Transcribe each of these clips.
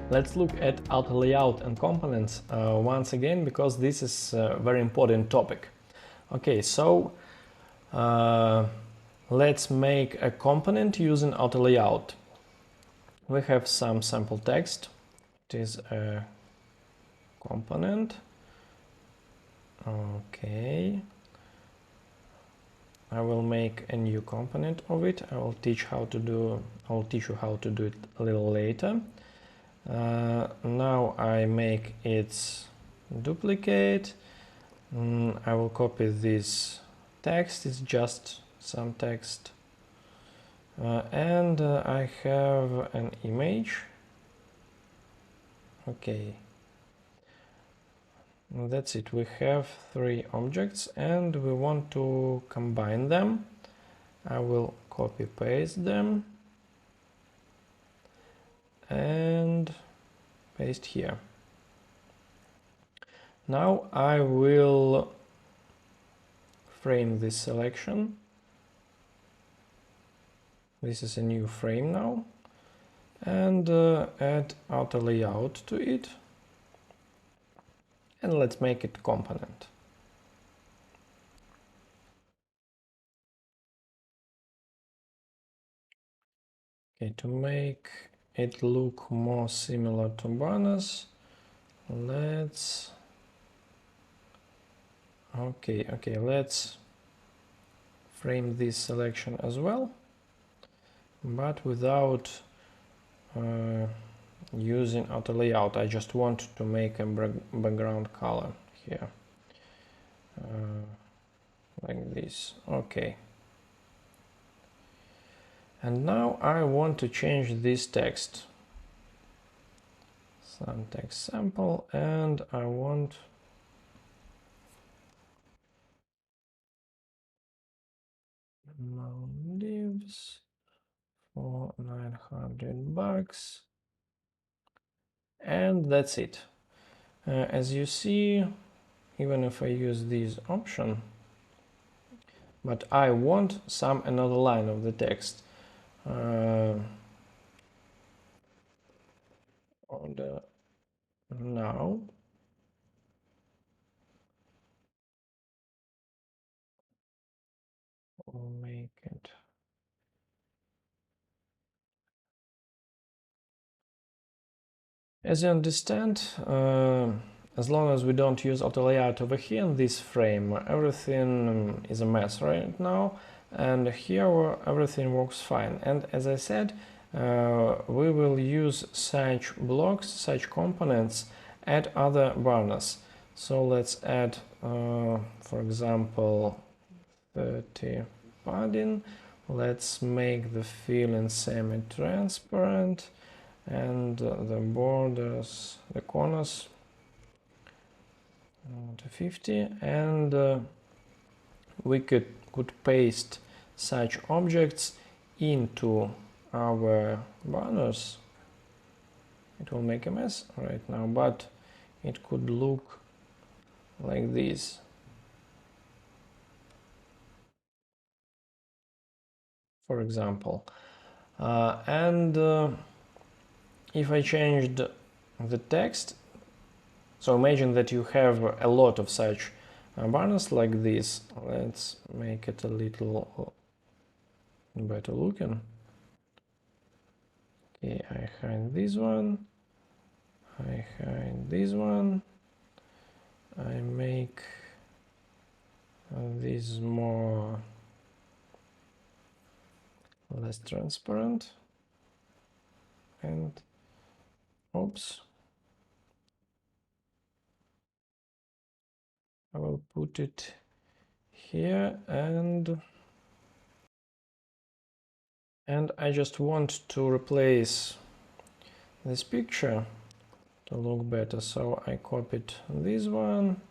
Let's look at Autolayout and components once again, because this is a very important topic. Okay, so let's make a component using Autolayout. We have some sample text. It is a component. Okay. I will make a new component of it. I will teach you how to do it a little later. Now I make its duplicate. I will copy this text. It's just some text. And I have an image. Okay. That's it. We have 3 objects and we want to combine them. I will copy paste them and paste here. Now I will frame this selection. This is a new frame now, and add Autolayout to it, and let's make it component. Okay, to make it look more similar to banners, let's let's frame this selection as well, but without using Autolayout. I just want to make a background color here, like this. Okay. And now I want to change this text. Some text sample, and I want Maldives for $900, and that's it. As you see, even if I use this option, but I want another line of the text. Now we'll make it as you understand. As long as we don't use Autolayout over here in this frame, everything is a mess right now, and here everything works fine. And as I said, we will use such blocks, such components at other banners. So let's add, for example, 30 padding. Let's make the fill semi-transparent, and the borders, the corners, to 50, and we could paste such objects into our banners. It will make a mess right now, but it could look like this. For example, if I changed the text, so imagine that you have a lot of such banners like this. Let's make it a little better looking. Okay, I hide this one, I hide this one, I make this less transparent, and oops, I will put it here, and I just want to replace this picture to look better, so I copied this one.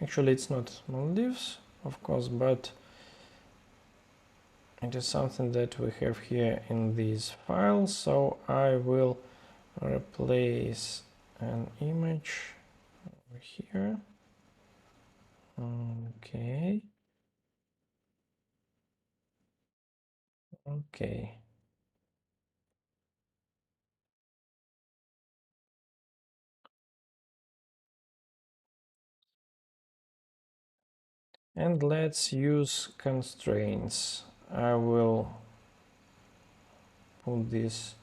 Actually, it's not Maldives, of course, but it is something that we have here in these files, so I will replace an image over here. Okay, Okay. And let's use constraints. I will put this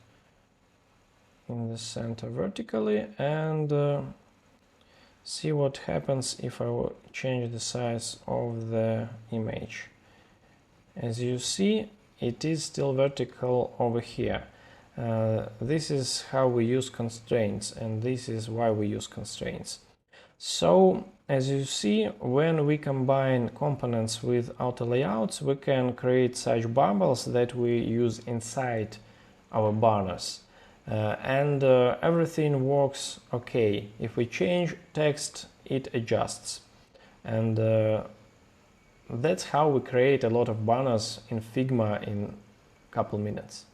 in the center vertically and see what happens if I change the size of the image. As you see, it is still vertical over here. This is how we use constraints, and this is why we use constraints. So, as you see, when we combine components with Autolayouts, we can create such bubbles that we use inside our banners. Everything works okay. If we change text, it adjusts. And that's how we create a lot of banners in Figma in a couple minutes.